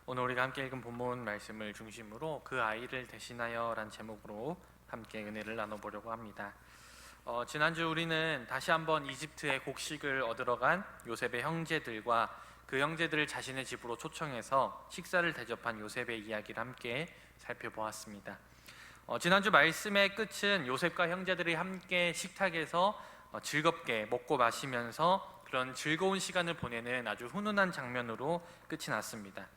오늘 우리가 함께 읽은 본문 말씀을 중심으로 그 아이를 대신하여 라는 제목으로 함께 은혜를 나눠보려고 합니다. 지난주 우리는 다시 한번 이집트의 곡식을 얻으러 간 요셉의 형제들과 그 형제들을 자신의 집으로 초청해서 식사를 대접한 요셉의 이야기를 함께 살펴보았습니다. 지난주 말씀의 끝은 요셉과 형제들이 함께 식탁에서 즐겁게 먹고 마시면서 그런 즐거운 시간을 보내는 아주 훈훈한 장면으로 끝이 났습니다.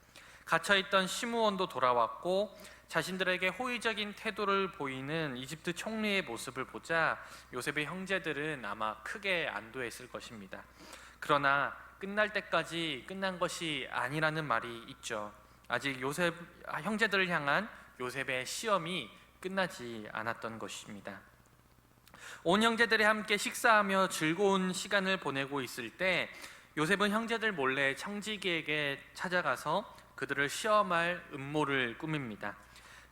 갇혀있던 시므온도 돌아왔고 자신들에게 호의적인 태도를 보이는 이집트 총리의 모습을 보자 요셉의 형제들은 아마 크게 안도했을 것입니다. 그러나 끝날 때까지 끝난 것이 아니라는 말이 있죠. 아직 형제들을 향한 요셉의 시험이 끝나지 않았던 것입니다. 온 형제들이 함께 식사하며 즐거운 시간을 보내고 있을 때 요셉은 형제들 몰래 청지기에게 찾아가서 그들을 시험할 음모를 꾸밉니다.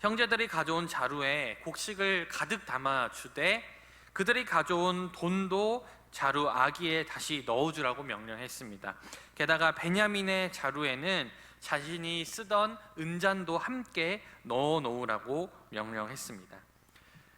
형제들이 가져온 자루에 곡식을 가득 담아 주되 그들이 가져온 돈도 자루 아기에 다시 넣어주라고 명령했습니다. 게다가 베냐민의 자루에는 자신이 쓰던 은잔도 함께 넣어 놓으라고 명령했습니다.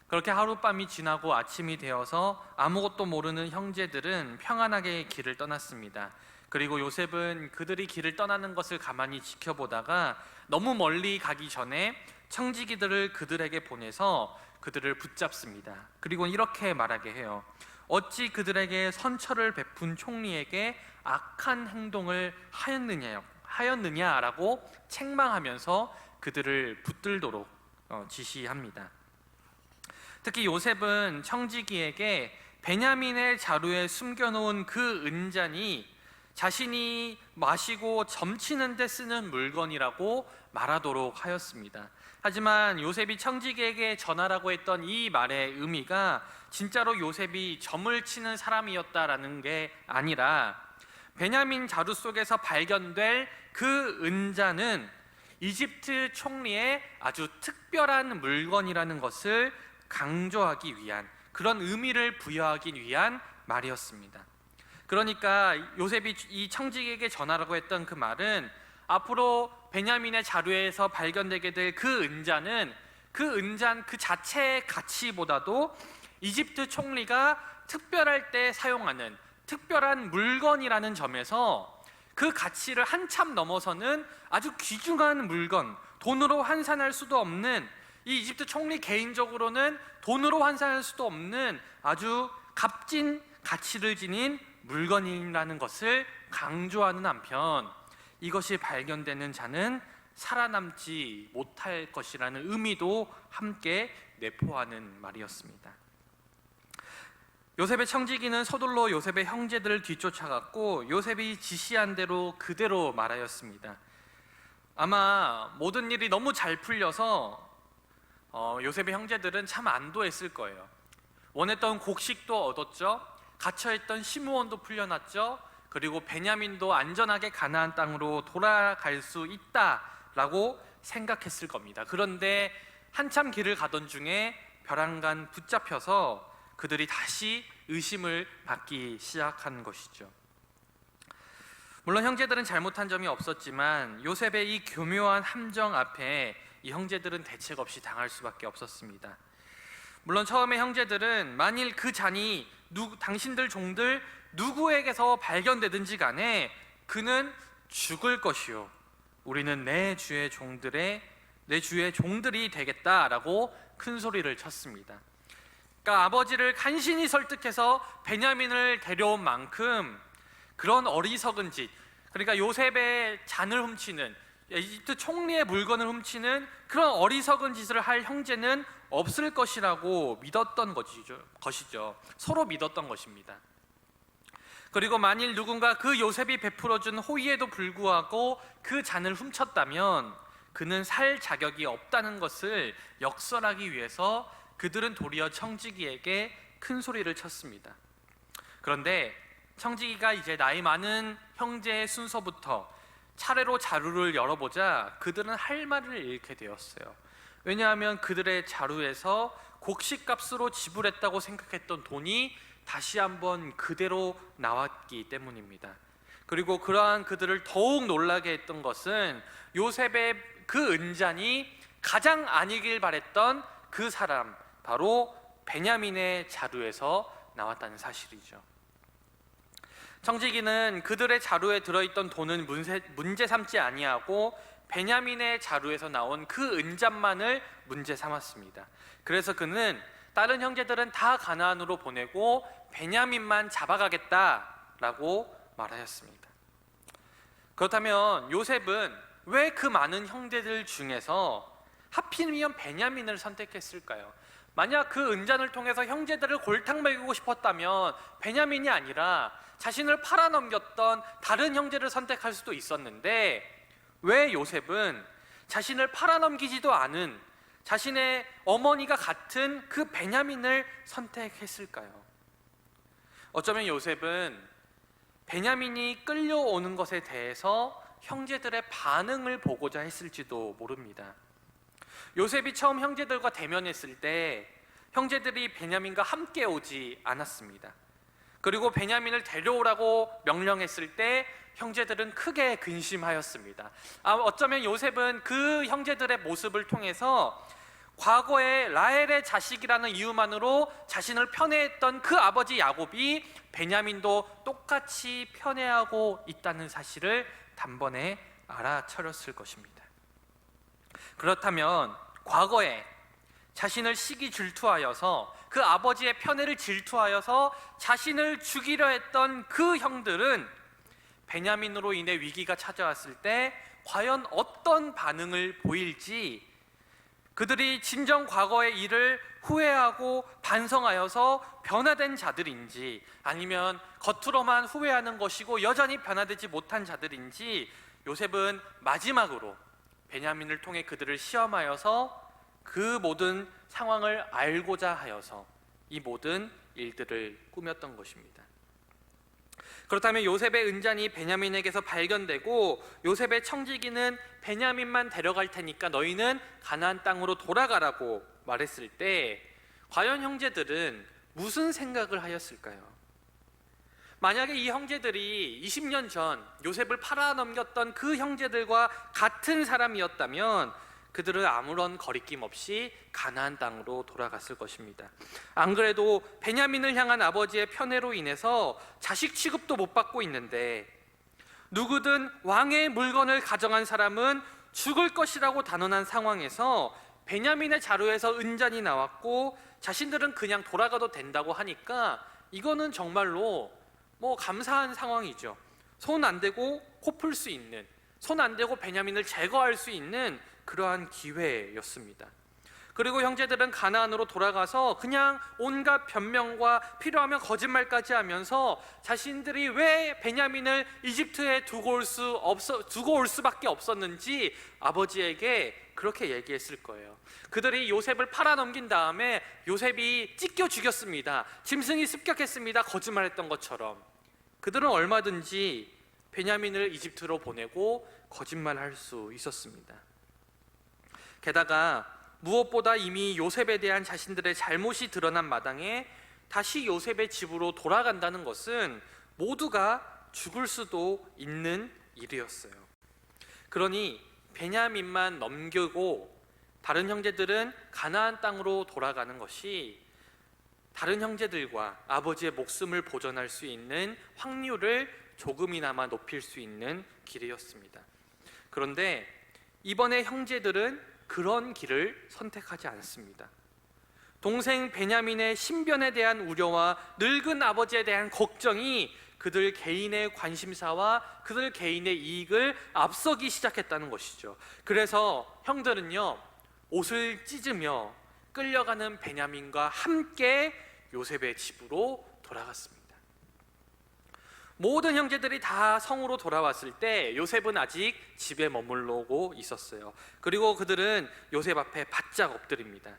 그렇게 하룻밤이 지나고 아침이 되어서 아무것도 모르는 형제들은 평안하게 길을 떠났습니다. 그리고 요셉은 그들이 길을 떠나는 것을 가만히 지켜보다가 너무 멀리 가기 전에 청지기들을 그들에게 보내서 그들을 붙잡습니다. 그리고 이렇게 말하게 해요. 어찌 그들에게 선처를 베푼 총리에게 악한 행동을 하였느냐라고 책망하면서 그들을 붙들도록 지시합니다. 특히 요셉은 청지기에게 베냐민의 자루에 숨겨놓은 그 은잔이 자신이 마시고 점치는 데 쓰는 물건이라고 말하도록 하였습니다. 하지만 요셉이 청지기에게 전하라고 했던 이 말의 의미가 진짜로 요셉이 점을 치는 사람이었다라는 게 아니라 베냐민 자루 속에서 발견될 그 은잔은 이집트 총리의 아주 특별한 물건이라는 것을 강조하기 위한, 그런 의미를 부여하기 위한 말이었습니다. 그러니까 요셉이 이 청지기에게 전하라고 했던 그 말은 앞으로 베냐민의 자루에서 발견되게 될 그 은잔은 그 은잔 그 자체의 가치보다도 이집트 총리가 특별할 때 사용하는 특별한 물건이라는 점에서 그 가치를 한참 넘어서는 아주 귀중한 물건, 돈으로 환산할 수도 없는, 이 이집트 총리 개인적으로는 돈으로 환산할 수도 없는 아주 값진 가치를 지닌 물건이라는 것을 강조하는 한편 이것이 발견되는 자는 살아남지 못할 것이라는 의미도 함께 내포하는 말이었습니다. 요셉의 청지기는 서둘러 요셉의 형제들을 뒤쫓아갔고 요셉이 지시한 대로 그대로 말하였습니다. 아마 모든 일이 너무 잘 풀려서 요셉의 형제들은 참 안도했을 거예요. 원했던 곡식도 얻었죠. 갇혀있던 시므온도 풀려났죠. 그리고 베냐민도 안전하게 가나안 땅으로 돌아갈 수 있다라고 생각했을 겁니다. 그런데 한참 길을 가던 중에 벼랑간 붙잡혀서 그들이 다시 의심을 받기 시작한 것이죠. 물론 형제들은 잘못한 점이 없었지만 요셉의 이 교묘한 함정 앞에 이 형제들은 대책 없이 당할 수밖에 없었습니다. 물론 처음에 형제들은 만일 그 잔이 당신들 종들 누구에게서 발견되든지 간에 그는 죽을 것이요 우리는 내 주의 종들이 되겠다라고 큰 소리를 쳤습니다. 그러니까 아버지를 간신히 설득해서 베냐민을 데려온 만큼 그런 어리석은 짓, 그러니까 요셉의 잔을 훔치는, 이집트 총리의 물건을 훔치는 그런 어리석은 짓을 할 형제는 없을 것이라고 믿었던 것이죠. 서로 믿었던 것입니다. 그리고 만일 누군가 그 요셉이 베풀어준 호의에도 불구하고 그 잔을 훔쳤다면 그는 살 자격이 없다는 것을 역설하기 위해서 그들은 도리어 청지기에게 큰 소리를 쳤습니다. 그런데 청지기가 이제 나이 많은 형제의 순서부터 차례로 자루를 열어보자 그들은 할 말을 잃게 되었어요. 왜냐하면 그들의 자루에서 곡식값으로 지불했다고 생각했던 돈이 다시 한번 그대로 나왔기 때문입니다. 그리고 그러한 그들을 더욱 놀라게 했던 것은 요셉의 그 은잔이 가장 아니길 바랬던 그 사람, 바로 베냐민의 자루에서 나왔다는 사실이죠. 청지기는 그들의 자루에 들어있던 돈은 문제 삼지 아니하고 베냐민의 자루에서 나온 그 은잔만을 문제 삼았습니다. 그래서 그는 다른 형제들은 다 가나안으로 보내고 베냐민만 잡아가겠다라고 말하였습니다. 그렇다면 요셉은 왜 그 많은 형제들 중에서 하필이면 베냐민을 선택했을까요? 만약 그 은잔을 통해서 형제들을 골탕 먹이고 싶었다면 베냐민이 아니라 자신을 팔아넘겼던 다른 형제를 선택할 수도 있었는데, 왜 요셉은 자신을 팔아넘기지도 않은 자신의 어머니가 같은 그 베냐민을 선택했을까요? 어쩌면 요셉은 베냐민이 끌려오는 것에 대해서 형제들의 반응을 보고자 했을지도 모릅니다. 요셉이 처음 형제들과 대면했을 때 형제들이 베냐민과 함께 오지 않았습니다. 그리고 베냐민을 데려오라고 명령했을 때 형제들은 크게 근심하였습니다. 어쩌면 요셉은 그 형제들의 모습을 통해서 과거에 라헬의 자식이라는 이유만으로 자신을 편애했던 그 아버지 야곱이 베냐민도 똑같이 편애하고 있다는 사실을 단번에 알아차렸을 것입니다. 그렇다면 과거에 자신을 시기 질투하여서 그 아버지의 편애를 질투하여서 자신을 죽이려 했던 그 형들은 베냐민으로 인해 위기가 찾아왔을 때 과연 어떤 반응을 보일지, 그들이 진정 과거의 일을 후회하고 반성하여서 변화된 자들인지, 아니면 겉으로만 후회하는 것이고 여전히 변화되지 못한 자들인지, 요셉은 마지막으로 베냐민을 통해 그들을 시험하여서 그 모든 상황을 알고자 하여서 이 모든 일들을 꾸몄던 것입니다. 그렇다면 요셉의 은잔이 베냐민에게서 발견되고 요셉의 청지기는 베냐민만 데려갈 테니까 너희는 가나안 땅으로 돌아가라고 말했을 때 과연 형제들은 무슨 생각을 하였을까요? 만약에 이 형제들이 20년 전 요셉을 팔아넘겼던 그 형제들과 같은 사람이었다면 그들은 아무런 거리낌 없이 가나안 땅으로 돌아갔을 것입니다. 안 그래도 베냐민을 향한 아버지의 편애로 인해서 자식 취급도 못 받고 있는데, 누구든 왕의 물건을 가져간 사람은 죽을 것이라고 단언한 상황에서 베냐민의 자루에서 은잔이 나왔고 자신들은 그냥 돌아가도 된다고 하니까 이거는 정말로 감사한 상황이죠. 손 안 대고 코 풀 수 있는, 손 안 대고 베냐민을 제거할 수 있는 그러한 기회였습니다. 그리고 형제들은 가나안으로 돌아가서 그냥 온갖 변명과 필요하면 거짓말까지 하면서 자신들이 왜 베냐민을 이집트에 두고 올 수밖에 없었는지 아버지에게 그렇게 얘기했을 거예요. 그들이 요셉을 팔아넘긴 다음에 요셉이 찢겨 죽였습니다, 짐승이 습격했습니다, 거짓말했던 것처럼 그들은 얼마든지 베냐민을 이집트로 보내고 거짓말할 수 있었습니다. 게다가 무엇보다 이미 요셉에 대한 자신들의 잘못이 드러난 마당에 다시 요셉의 집으로 돌아간다는 것은 모두가 죽을 수도 있는 일이었어요. 그러니 베냐민만 넘기고 다른 형제들은 가나안 땅으로 돌아가는 것이 다른 형제들과 아버지의 목숨을 보존할 수 있는 확률을 조금이나마 높일 수 있는 길이었습니다. 그런데 이번에 형제들은 그런 길을 선택하지 않습니다. 동생 베냐민의 신변에 대한 우려와 늙은 아버지에 대한 걱정이 그들 개인의 관심사와 그들 개인의 이익을 앞서기 시작했다는 것이죠. 그래서 형들은요, 옷을 찢으며 끌려가는 베냐민과 함께 요셉의 집으로 돌아갔습니다. 모든 형제들이 다 성으로 돌아왔을 때 요셉은 아직 집에 머물러고 있었어요. 그리고 그들은 요셉 앞에 바짝 엎드립니다.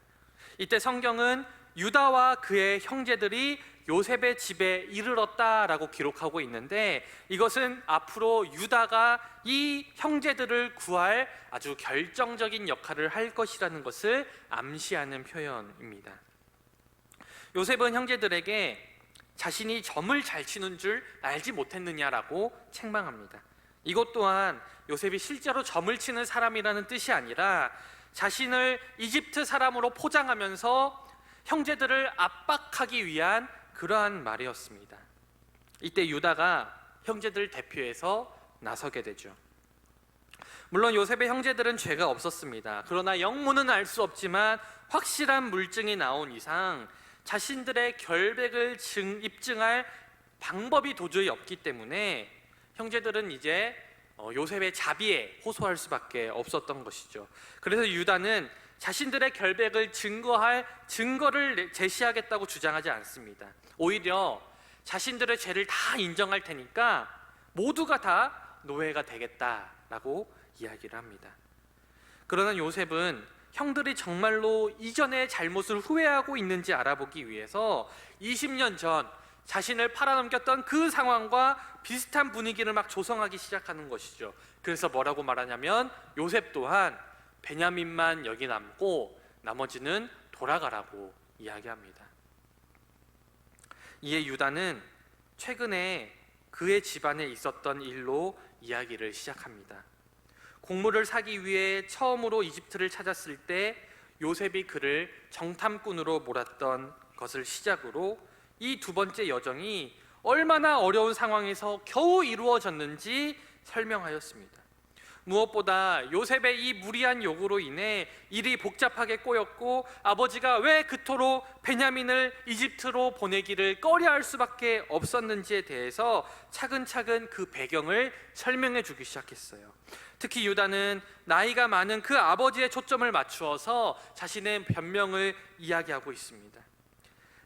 이때 성경은 유다와 그의 형제들이 요셉의 집에 이르렀다라고 기록하고 있는데, 이것은 앞으로 유다가 이 형제들을 구할 아주 결정적인 역할을 할 것이라는 것을 암시하는 표현입니다. 요셉은 형제들에게 자신이 점을 잘 치는 줄 알지 못했느냐라고 책망합니다. 이것 또한 요셉이 실제로 점을 치는 사람이라는 뜻이 아니라 자신을 이집트 사람으로 포장하면서 형제들을 압박하기 위한 그러한 말이었습니다. 이때 유다가 형제들 대표해서 나서게 되죠. 물론 요셉의 형제들은 죄가 없었습니다. 그러나 영문은 알 수 없지만 확실한 물증이 나온 이상 자신들의 결백을 입증할 방법이 도저히 없기 때문에 형제들은 이제 요셉의 자비에 호소할 수밖에 없었던 것이죠. 그래서 유다는 자신들의 결백을 증거할 증거를 제시하겠다고 주장하지 않습니다. 오히려 자신들의 죄를 다 인정할 테니까 모두가 다 노예가 되겠다라고 이야기를 합니다. 그러나 요셉은 형들이 정말로 이전의 잘못을 후회하고 있는지 알아보기 위해서 20년 전 자신을 팔아넘겼던 그 상황과 비슷한 분위기를 막 조성하기 시작하는 것이죠. 그래서 뭐라고 말하냐면 요셉 또한 베냐민만 여기 남고 나머지는 돌아가라고 이야기합니다. 이에 유다는 최근에 그의 집안에 있었던 일로 이야기를 시작합니다. 곡물을 사기 위해 처음으로 이집트를 찾았을 때 요셉이 그를 정탐꾼으로 몰았던 것을 시작으로 이 두 번째 여정이 얼마나 어려운 상황에서 겨우 이루어졌는지 설명하였습니다. 무엇보다 요셉의 이 무리한 요구로 인해 일이 복잡하게 꼬였고 아버지가 왜 그토록 베냐민을 이집트로 보내기를 꺼려할 수밖에 없었는지에 대해서 차근차근 그 배경을 설명해 주기 시작했어요. 특히 유다는 나이가 많은 그 아버지의 초점을 맞추어서 자신의 변명을 이야기하고 있습니다.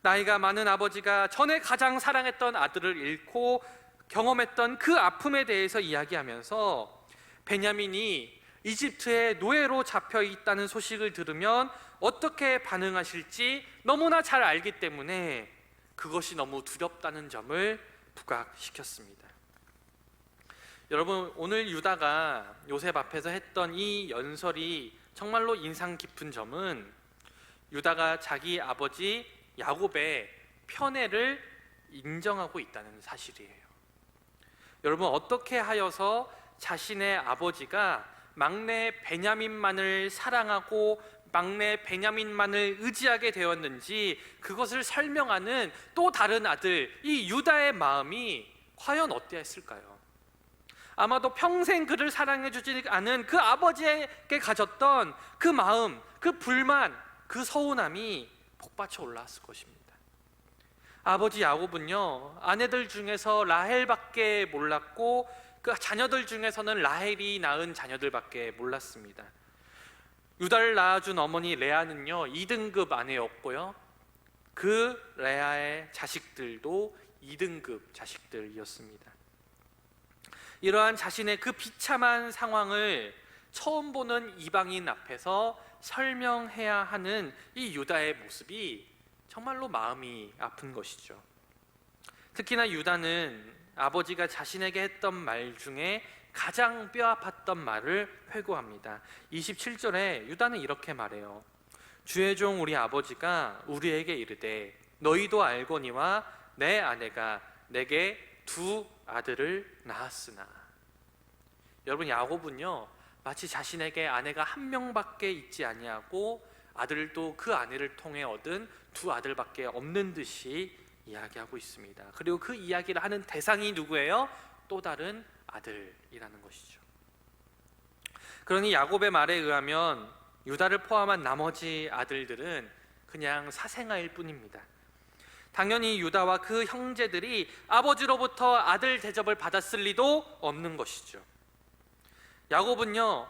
나이가 많은 아버지가 전에 가장 사랑했던 아들을 잃고 경험했던 그 아픔에 대해서 이야기하면서 베냐민이 이집트의 노예로 잡혀 있다는 소식을 들으면 어떻게 반응하실지 너무나 잘 알기 때문에 그것이 너무 두렵다는 점을 부각시켰습니다. 여러분, 오늘 유다가 요셉 앞에서 했던 이 연설이 정말로 인상 깊은 점은 유다가 자기 아버지 야곱의 편애를 인정하고 있다는 사실이에요. 여러분, 어떻게 하여서 자신의 아버지가 막내 베냐민만을 사랑하고 막내 베냐민만을 의지하게 되었는지 그것을 설명하는 또 다른 아들 이 유다의 마음이 과연 어떠했을까요? 아마도 평생 그를 사랑해주지 않은 그 아버지에게 가졌던 그 마음, 그 불만, 그 서운함이 복받쳐 올라왔을 것입니다. 아버지 야곱은요, 아내들 중에서 라헬밖에 몰랐고 그 자녀들 중에서는 라헬이 낳은 자녀들밖에 몰랐습니다. 유다를 낳아준 어머니 레아는요 2등급 아내였고요, 그 레아의 자식들도 2등급 자식들이었습니다. 이러한 자신의 그 비참한 상황을 처음 보는 이방인 앞에서 설명해야 하는 이 유다의 모습이 정말로 마음이 아픈 것이죠. 특히나 유다는 아버지가 자신에게 했던 말 중에 가장 뼈아팠던 말을 회고합니다. 27절에 유다는 이렇게 말해요. 주의 종 우리 아버지가 우리에게 이르되 너희도 알거니와 내 아내가 내게 두 아들을 낳았으나. 여러분, 야곱은요 마치 자신에게 아내가 한 명밖에 있지 아니하고 아들도 그 아내를 통해 얻은 두 아들밖에 없는 듯이 이야기하고 있습니다. 그리고 그 이야기를 하는 대상이 누구예요? 또 다른 아들이라는 것이죠. 그러니 야곱의 말에 의하면 유다를 포함한 나머지 아들들은 그냥 사생아일 뿐입니다. 당연히 유다와 그 형제들이 아버지로부터 아들 대접을 받았을 리도 없는 것이죠. 야곱은요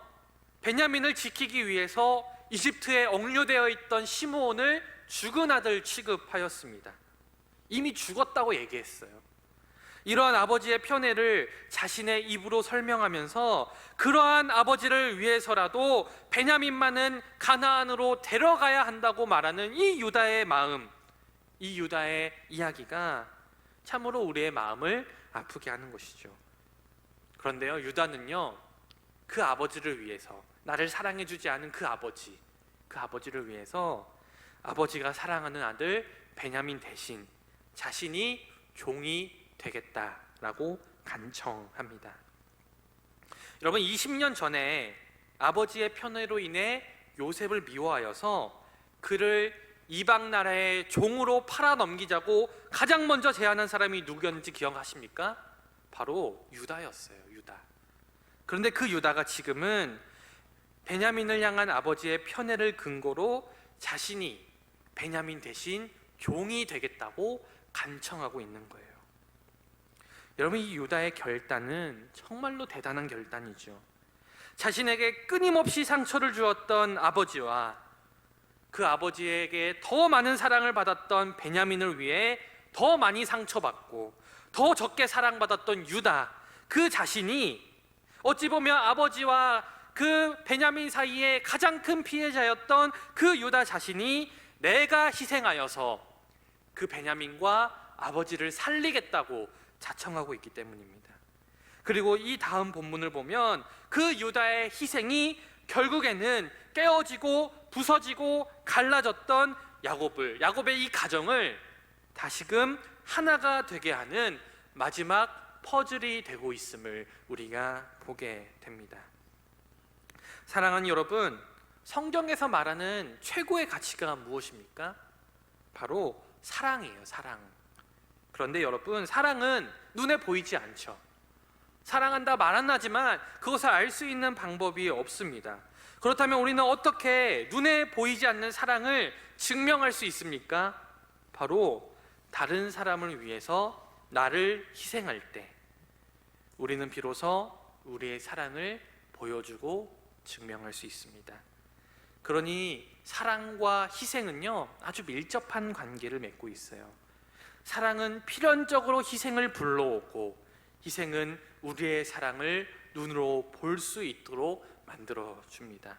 베냐민을 지키기 위해서 이집트에 억류되어 있던 시므온을 죽은 아들 취급하였습니다. 이미 죽었다고 얘기했어요. 이러한 아버지의 편애를 자신의 입으로 설명하면서 그러한 아버지를 위해서라도 베냐민만은 가나안으로 데려가야 한다고 말하는 이 유다의 마음, 이 유다의 이야기가 참으로 우리의 마음을 아프게 하는 것이죠. 그런데요, 유다는요 그 아버지를 위해서, 나를 사랑해주지 않은 그 아버지를 위해서 아버지가 사랑하는 아들 베냐민 대신 자신이 종이 되겠다라고 간청합니다. 여러분, 20년 전에 아버지의 편애로 인해 요셉을 미워하여서 그를 이방 나라의 종으로 팔아 넘기자고 가장 먼저 제안한 사람이 누구였는지 기억하십니까? 바로 유다였어요. 유다. 그런데 그 유다가 지금은 베냐민을 향한 아버지의 편애를 근거로 자신이 베냐민 대신 종이 되겠다고 간청하고 있는 거예요. 여러분, 이 유다의 결단은 정말로 대단한 결단이죠. 자신에게 끊임없이 상처를 주었던 아버지와 그 아버지에게 더 많은 사랑을 받았던 베냐민을 위해 더 많이 상처받고 더 적게 사랑받았던 유다, 그 자신이 어찌 보면 아버지와 그 베냐민 사이에 가장 큰 피해자였던 그 유다 자신이 내가 희생하여서 그 베냐민과 아버지를 살리겠다고 자청하고 있기 때문입니다. 그리고 이 다음 본문을 보면 그 유다의 희생이 결국에는 깨어지고 부서지고 갈라졌던 야곱의 이 가정을 다시금 하나가 되게 하는 마지막 퍼즐이 되고 있음을 우리가 보게 됩니다. 사랑하는 여러분, 성경에서 말하는 최고의 가치가 무엇입니까? 바로 사랑이에요. 사랑. 그런데 여러분, 사랑은 눈에 보이지 않죠. 사랑한다 말 안 하지만 그것을 알 수 있는 방법이 없습니다. 그렇다면 우리는 어떻게 눈에 보이지 않는 사랑을 증명할 수 있습니까? 바로 다른 사람을 위해서 나를 희생할 때 우리는 비로소 우리의 사랑을 보여주고 증명할 수 있습니다. 그러니 사랑과 희생은요, 아주 밀접한 관계를 맺고 있어요. 사랑은 필연적으로 희생을 불러오고, 희생은 우리의 사랑을 눈으로 볼 수 있도록 만들어 줍니다.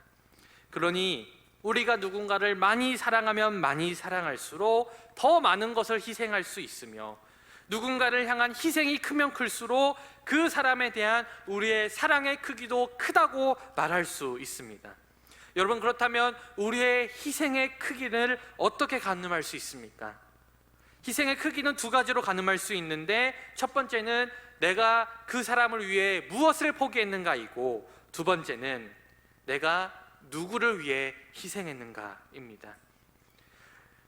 그러니 우리가 누군가를 많이 사랑하면 많이 사랑할수록 더 많은 것을 희생할 수 있으며, 누군가를 향한 희생이 크면 클수록 그 사람에 대한 우리의 사랑의 크기도 크다고 말할 수 있습니다. 여러분, 그렇다면 우리의 희생의 크기를 어떻게 가늠할 수 있습니까? 희생의 크기는 두 가지로 가늠할 수 있는데, 첫 번째는 내가 그 사람을 위해 무엇을 포기했는가이고, 두 번째는 내가 누구를 위해 희생했는가입니다.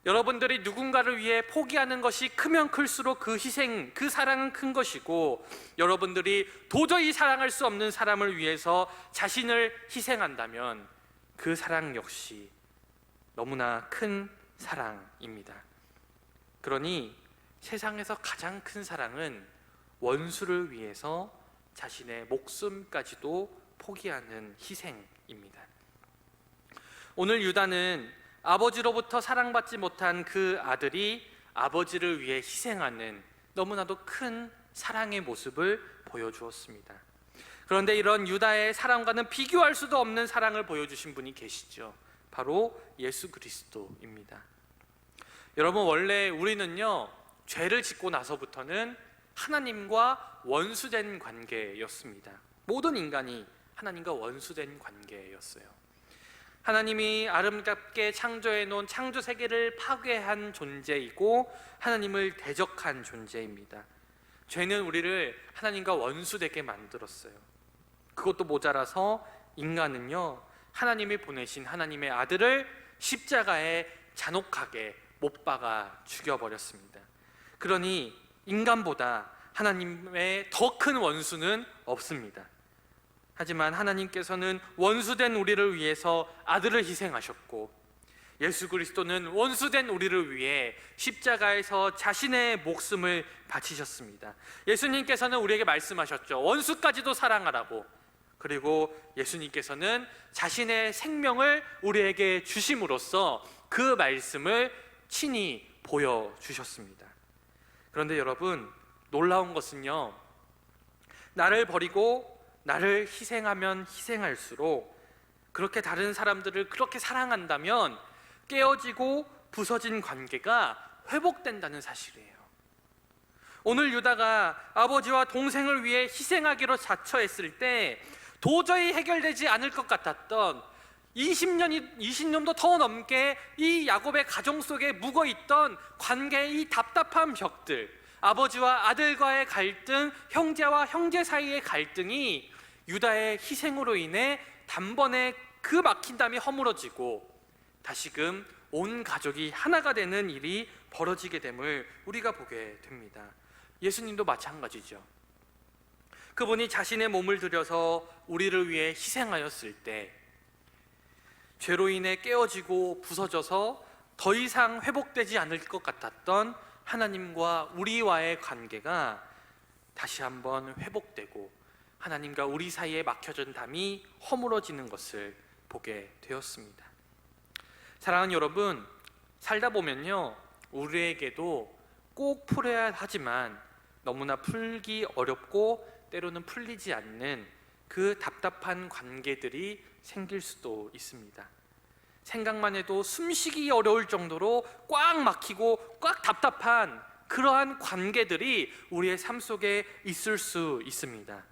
여러분들이 누군가를 위해 포기하는 것이 크면 클수록 그 희생, 그 사랑은 큰 것이고, 여러분들이 도저히 사랑할 수 없는 사람을 위해서 자신을 희생한다면 그 사랑 역시 너무나 큰 사랑입니다. 그러니 세상에서 가장 큰 사랑은 원수를 위해서 자신의 목숨까지도 포기하는 희생입니다. 오늘 유다는 아버지로부터 사랑받지 못한 그 아들이 아버지를 위해 희생하는 너무나도 큰 사랑의 모습을 보여주었습니다. 그런데 이런 유다의 사랑과는 비교할 수도 없는 사랑을 보여주신 분이 계시죠. 바로 예수 그리스도입니다. 여러분, 원래 우리는요, 죄를 짓고 나서부터는 하나님과 원수된 관계였습니다. 모든 인간이 하나님과 원수된 관계였어요. 하나님이 아름답게 창조해 놓은 창조 세계를 파괴한 존재이고 하나님을 대적한 존재입니다. 죄는 우리를 하나님과 원수되게 만들었어요. 그것도 모자라서 인간은요, 하나님이 보내신 하나님의 아들을 십자가에 잔혹하게 못 박아 죽여버렸습니다. 그러니 인간보다 하나님의 더 큰 원수는 없습니다. 하지만 하나님께서는 원수된 우리를 위해서 아들을 희생하셨고, 예수 그리스도는 원수된 우리를 위해 십자가에서 자신의 목숨을 바치셨습니다. 예수님께서는 우리에게 말씀하셨죠. 원수까지도 사랑하라고. 그리고 예수님께서는 자신의 생명을 우리에게 주심으로써 그 말씀을 친히 보여주셨습니다. 그런데 여러분, 놀라운 것은요, 나를 버리고 나를 희생하면 희생할수록, 그렇게 다른 사람들을 그렇게 사랑한다면 깨어지고 부서진 관계가 회복된다는 사실이에요. 오늘 유다가 아버지와 동생을 위해 희생하기로 자처했을 때 도저히 해결되지 않을 것 같았던 20년도 더 넘게 이 야곱의 가정 속에 묵어있던 관계의 이 답답한 벽들, 아버지와 아들과의 갈등, 형제와 형제 사이의 갈등이 유다의 희생으로 인해 단번에 그 막힌 담이 허물어지고 다시금 온 가족이 하나가 되는 일이 벌어지게 됨을 우리가 보게 됩니다. 예수님도 마찬가지죠. 그분이 자신의 몸을 들여서 우리를 위해 희생하였을 때 죄로 인해 깨어지고 부서져서 더 이상 회복되지 않을 것 같았던 하나님과 우리와의 관계가 다시 한번 회복되고 하나님과 우리 사이에 막혀진 담이 허물어지는 것을 보게 되었습니다. 사랑하는 여러분, 살다 보면요, 우리에게도 꼭 풀어야 하지만 너무나 풀기 어렵고 때로는 풀리지 않는 그 답답한 관계들이 생길 수도 있습니다. 생각만 해도 숨쉬기 어려울 정도로 꽉 막히고 꽉 답답한 그러한 관계들이 우리의 삶 속에 있을 수 있습니다.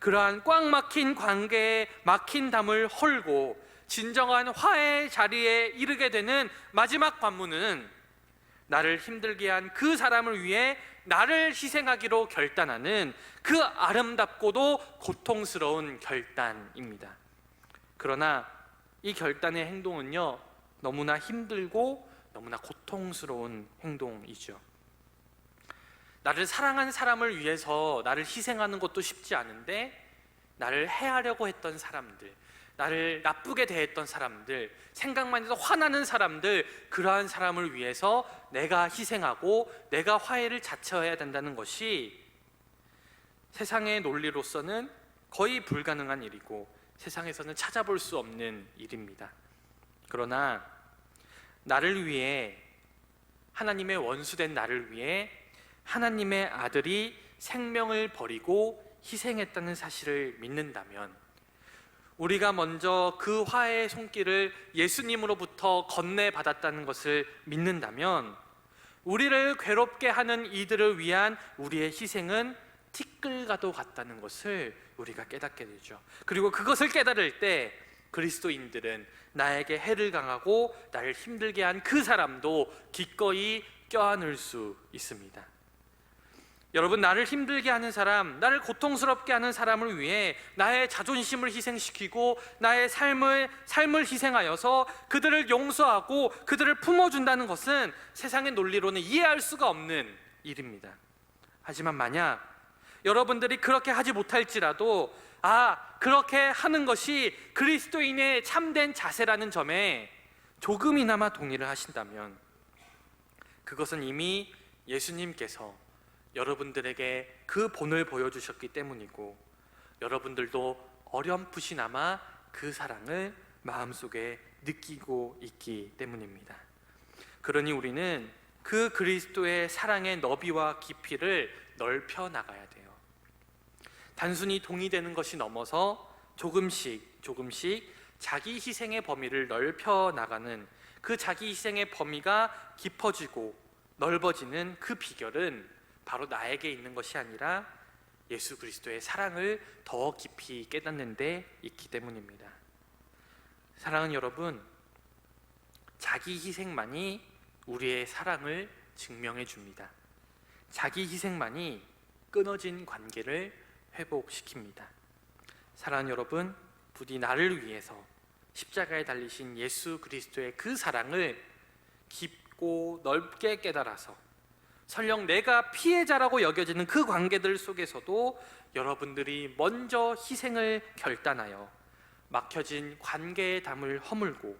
그러한 꽉 막힌 관계에 막힌 담을 헐고 진정한 화해의 자리에 이르게 되는 마지막 관문은 나를 힘들게 한 그 사람을 위해 나를 희생하기로 결단하는 그 아름답고도 고통스러운 결단입니다. 그러나 이 결단의 행동은요, 너무나 힘들고 너무나 고통스러운 행동이죠. 나를 사랑한 사람을 위해서 나를 희생하는 것도 쉽지 않은데, 나를 해하려고 했던 사람들, 나를 나쁘게 대했던 사람들, 생각만 해도 화나는 사람들, 그러한 사람을 위해서 내가 희생하고 내가 화해를 자처해야 된다는 것이 세상의 논리로서는 거의 불가능한 일이고 세상에서는 찾아볼 수 없는 일입니다. 그러나 나를 위해, 하나님의 원수된 나를 위해 하나님의 아들이 생명을 버리고 희생했다는 사실을 믿는다면, 우리가 먼저 그 화해의 손길을 예수님으로부터 건네받았다는 것을 믿는다면, 우리를 괴롭게 하는 이들을 위한 우리의 희생은 티끌과도 같다는 것을 우리가 깨닫게 되죠. 그리고 그것을 깨달을 때 그리스도인들은 나에게 해를 당하고 나를 힘들게 한 그 사람도 기꺼이 껴안을 수 있습니다. 여러분, 나를 힘들게 하는 사람, 나를 고통스럽게 하는 사람을 위해 나의 자존심을 희생시키고 나의 삶을 희생하여서 그들을 용서하고 그들을 품어준다는 것은 세상의 논리로는 이해할 수가 없는 일입니다. 하지만 만약 여러분들이 그렇게 하지 못할지라도, 그렇게 하는 것이 그리스도인의 참된 자세라는 점에 조금이나마 동의를 하신다면, 그것은 이미 예수님께서 여러분들에게 그 본을 보여주셨기 때문이고, 여러분들도 어렴풋이나마 그 사랑을 마음속에 느끼고 있기 때문입니다. 그러니 우리는 그 그리스도의 사랑의 너비와 깊이를 넓혀 나가야 돼요. 단순히 동의되는 것이 넘어서 조금씩 자기 희생의 범위를 넓혀 나가는, 그 자기 희생의 범위가 깊어지고 넓어지는 그 비결은 바로 나에게 있는 것이 아니라 예수 그리스도의 사랑을 더 깊이 깨닫는 데 있기 때문입니다. 사랑하는 여러분, 자기 희생만이 우리의 사랑을 증명해 줍니다. 자기 희생만이 끊어진 관계를 회복시킵니다. 사랑하는 여러분, 부디 나를 위해서 십자가에 달리신 예수 그리스도의 그 사랑을 깊고 넓게 깨달아서 설령 내가 피해자라고 여겨지는 그 관계들 속에서도 여러분들이 먼저 희생을 결단하여 막혀진 관계의 담을 허물고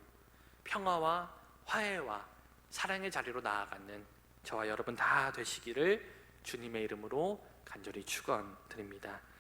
평화와 화해와 사랑의 자리로 나아가는 저와 여러분 다 되시기를 주님의 이름으로 간절히 축원드립니다.